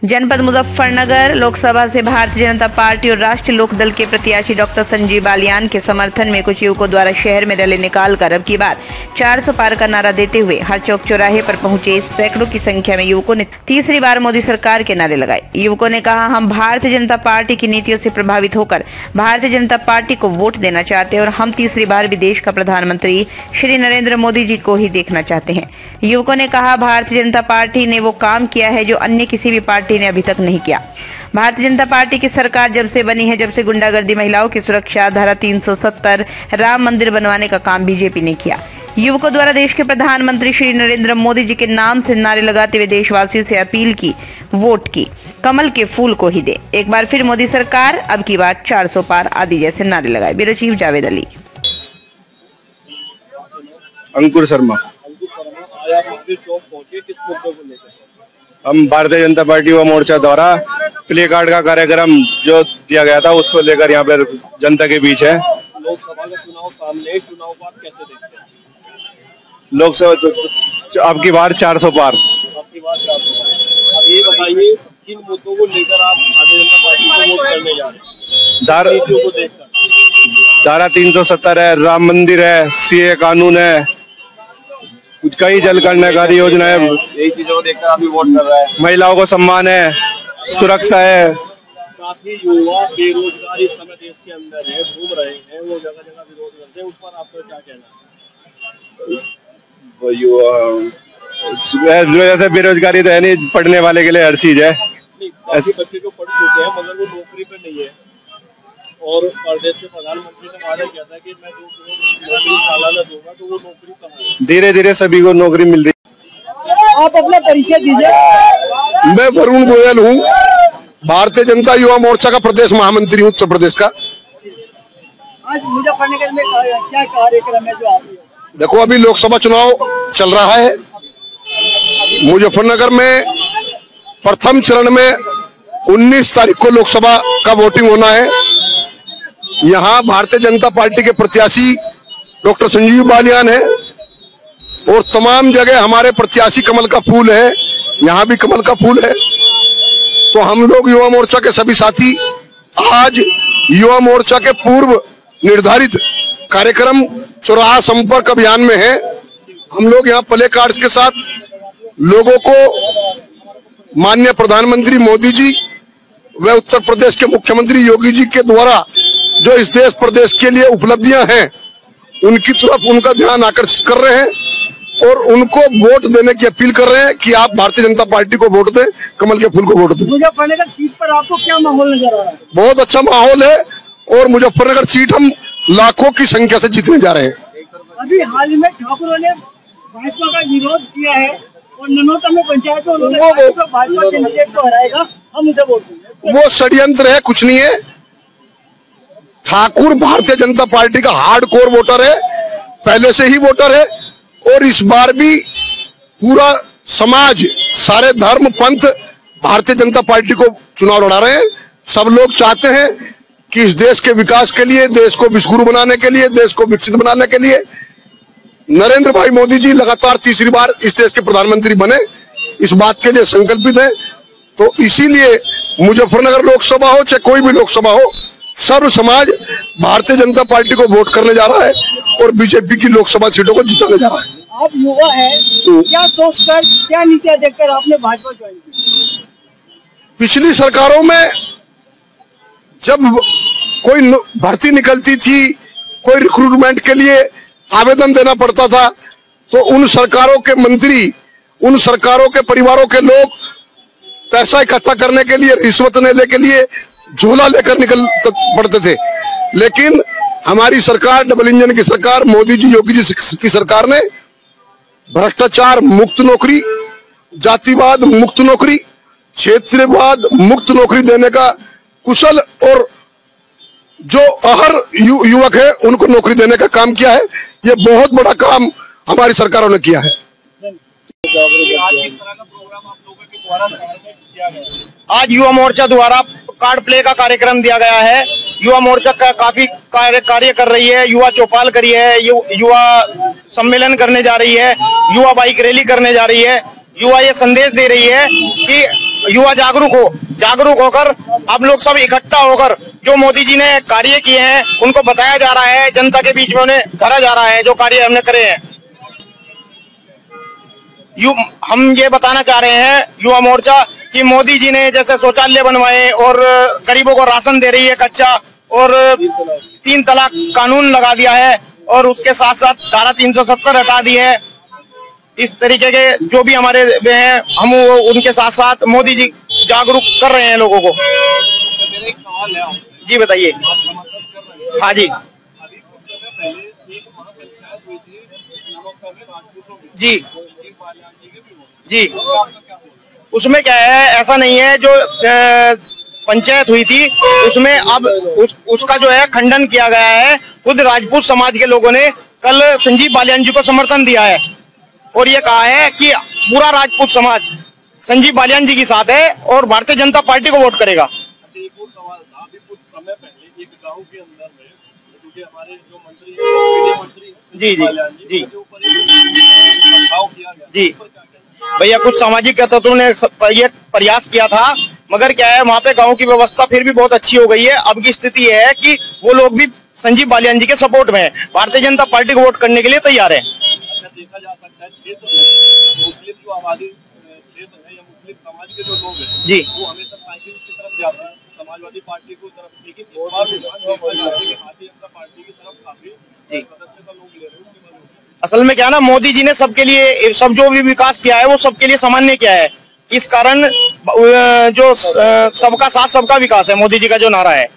जनपद मुजफ्फरनगर लोकसभा से भारतीय जनता पार्टी और राष्ट्रीय लोकदल के प्रत्याशी डॉक्टर संजीव बालियान के समर्थन में कुछ युवकों द्वारा शहर में रैली निकालकर अब की बार 400 पार का नारा देते हुए हर चौक चौराहे पर पहुंचे सैकड़ों की संख्या में युवकों ने तीसरी बार मोदी सरकार के नारे लगाए। युवकों ने कहा, हम भारतीय जनता पार्टी की नीतियों से प्रभावित होकर भारतीय जनता पार्टी को वोट देना चाहते हैं और हम तीसरी बार भी देश का प्रधानमंत्री श्री नरेंद्र मोदी जी को ही देखना चाहते हैं। युवकों ने कहा, भारतीय जनता पार्टी ने वो काम किया है जो अन्य किसी भी पार्टी ने अभी तक नहीं किया। भारतीय जनता पार्टी की सरकार जब से बनी है, जब से गुंडागर्दी, महिलाओं की सुरक्षा, धारा 370, राम मंदिर बनवाने का काम बीजेपी ने किया। युवकों द्वारा देश के प्रधानमंत्री श्री नरेंद्र मोदी जी के नाम से नारे लगाते हुए देशवासियों से अपील की, वोट की कमल के फूल को ही दे, एक बार फिर मोदी सरकार, अब की बार 400 पार आदि जैसे नारे लगाए। Bureau chief Javed Ali. अंकुर शर्मा। हम भारतीय जनता पार्टी व मोर्चा द्वारा प्ले कार्ड का कार्यक्रम जो दिया गया था उसको लेकर यहाँ पर जनता के बीच है। लोकसभा का चुनाव सामने, चुनाव को आप कैसे देखते हैं? लोकसभा अब की बार 400 पार। आपकी बात 400 पार। अब ये बताइए किन मुद्दों को लेकर आप भारतीय जनता पार्टी को वोट करने जा रहे हैं? धारा 370 है, राम मंदिर है, सीए कानून है, कई जल कल्याणकारी योजना है, यही चीजों को देखकर अभी वोट कर रहा है। महिलाओं को सम्मान है, सुरक्षा है। काफी युवा बेरोजगार इस समय देश के अंदर है, घूम रहे हैं, वो जगह जगह विरोध करते हैं, उस पर आपका क्या कहना है? युवा जैसे बेरोजगारी तो है नहीं, पढ़ने वाले के लिए हर चीज है। काफी बच्चे जो पढ़ चुके हैं मगर वो नौकरी पे नहीं है और प्रदेश के प्रधानमंत्री ने वादा किया था कि मैं जो नौकरी सालाना दूंगा, तो वो नौकरी कहाँ है? धीरे धीरे सभी को नौकरी मिल रही है। आप अपना परिचय दीजिए। मैं वरुण गोयल हूँ, भारतीय जनता युवा मोर्चा का प्रदेश महामंत्री हूँ उत्तर प्रदेश का। आज मुजफ्फरनगर में क्या कार्यक्रम है जो आप? देखो अभी लोकसभा चुनाव चल रहा है। मुजफ्फरनगर में प्रथम चरण में 19 तारीख को लोकसभा का वोटिंग होना है। यहाँ भारतीय जनता पार्टी के प्रत्याशी डॉक्टर संजीव बालियान है और तमाम जगह हमारे प्रत्याशी कमल का फूल है, यहाँ भी कमल का फूल है। तो हम लोग युवा मोर्चा के सभी साथी आज युवा मोर्चा के पूर्व निर्धारित कार्यक्रम चौराहा संपर्क अभियान में है। हम लोग यहाँ प्ले कार्ड्स के साथ लोगों को माननीय प्रधानमंत्री मोदी जी व उत्तर प्रदेश के मुख्यमंत्री योगी जी के द्वारा जो इस देश प्रदेश के लिए उपलब्धियां हैं उनकी तरफ उनका ध्यान आकर्षित कर रहे हैं और उनको वोट देने की अपील कर रहे हैं कि आप भारतीय जनता पार्टी को वोट दें, कमल के फूल को वोट दें। मुजफ्फरनगर सीट पर आपको क्या माहौल नजर आ रहा है? बहुत अच्छा माहौल है और मुजफ्फरनगर सीट हम लाखों की संख्या से जीतने जा रहे हैं। अभी हाल में ठाकुरों ने भाजपा का विरोध किया है और ननौता में पंचायत में उन्होंने भाजपा के नेता को हराएगा, हम उसे वोट देंगे। वो षड्यंत्र है, कुछ नहीं है। ठाकुर भारतीय जनता पार्टी का हार्डकोर वोटर है, पहले से ही वोटर है और इस बार भी पूरा समाज, सारे धर्म पंथ भारतीय जनता पार्टी को चुनाव लड़ा रहे हैं। सब लोग चाहते हैं कि इस देश के विकास के लिए, देश को विश्वगुरु बनाने के लिए, देश को विकसित बनाने के लिए नरेंद्र भाई मोदी जी लगातार तीसरी बार इस देश के प्रधानमंत्री बने, इस बात के लिए संकल्पित है। तो इसीलिए मुजफ्फरनगर लोकसभा हो चाहे कोई भी लोकसभा हो, सर्व समाज भारतीय जनता पार्टी को वोट करने जा रहा है और बीजेपी की लोकसभा सीटों को जिताने जा रहा है। आप युवा हैं, क्या सोचकर, क्या नीतियां देखकर आपने भाजपा ज्वाइन की? पिछली सरकारों में जब कोई भर्ती निकलती थी, कोई रिक्रूटमेंट के लिए आवेदन देना पड़ता था, तो उन सरकारों के मंत्री, उन सरकारों के परिवारों के लोग पैसा इकट्ठा करने के लिए, रिश्वत लेने के लिए झोला लेकर निकल पड़ते थे। लेकिन हमारी सरकार, डबल इंजन की सरकार, मोदी जी, योगी जी की सरकार ने भ्रष्टाचार मुक्त नौकरी, जातिवाद मुक्त नौकरी, क्षेत्रवाद मुक्त नौकरी देने का कुशल और जो अहर युवक है उनको नौकरी देने का काम किया है। ये बहुत बड़ा काम हमारी सरकारों ने किया है। आज युवा मोर्चा द्वारा कार्ड प्ले का कार्यक्रम दिया गया है। युवा मोर्चा का काफी कार्य कर रही है, युवा चौपाल करी है, युवा सम्मेलन करने जा रही है, युवा बाइक रैली करने जा रही है। युवा ये संदेश दे रही है कि युवा जागरूक होकर अब लोग सब इकट्ठा होकर जो मोदी जी ने कार्य किए हैं उनको बताया जा रहा है, जनता के बीच में उन्हें धरा जा रहा है जो कार्य हमने करे हैं। हम ये बताना चाह रहे हैं युवा मोर्चा कि मोदी जी ने जैसे शौचालय बनवाए और गरीबों को राशन दे रही है कच्चा, और 3 तलाक कानून लगा दिया है, और उसके साथ साथ धारा 370 हटा दी है। इस तरीके के जो भी हमारे हैं हम उनके साथ साथ मोदी जी जागरूक कर रहे हैं लोगों को। मेरा एक सवाल है आपसे। जी बताइए। आप समर्थन कर रहे हैं। हाँ जी अभी कुछ समय पहले एक महापंचायत हुई थी नमक्का में, राजपूतों में। जी संजीव बालियान जी के भी हुए। जी तो आपका क्या बोलना है? उसमें क्या है, ऐसा नहीं है, जो पंचायत हुई थी उसमें अब उसका जो है खंडन किया गया है। खुद राजपूत समाज के लोगों ने कल संजीव बालियान जी को समर्थन दिया है और ये कहा है कि पूरा राजपूत समाज संजीव बालियान जी के साथ है और भारतीय जनता पार्टी को वोट करेगा। एक और सवाल था, अभी कुछ समय पहले एक गांव के अंदर में, क्योंकि हमारे जो मंत्री हैं, मंत्री जी जी जी के ऊपर पथराव किया गया, जी उस पर क्या कहना है? भैया, कुछ सामाजिक तत्वों ने ये प्रयास किया था, मगर क्या है वहाँ पे गांव की व्यवस्था फिर भी बहुत अच्छी हो गई है। अब की स्थिति ये है कि वो लोग भी संजीव बालियान जी के सपोर्ट में है, भारतीय जनता पार्टी को वोट करने के लिए तैयार है। अच्छा, देखा जा सकता है क्षेत्र में मुस्लिम जो आबादी क्षेत्र है या मुस्लिम समाज के जो लोग हैं जी वो हमेशा साइकिल की तरफ जाते हैं, समाजवादी पार्टी की तरफ, लेकिन इस बार भी देखा जाता है कि भारतीय जनता पार्टी की तरफ काफी सदस्यता लोग ले रहे हैं। उसके बारे में असल में क्या है ना, मोदी जी ने सबके लिए सब जो भी विकास किया है वो सबके लिए सामान्य किया है। इस कारण जो सबका साथ सबका विकास है मोदी जी का जो नारा है।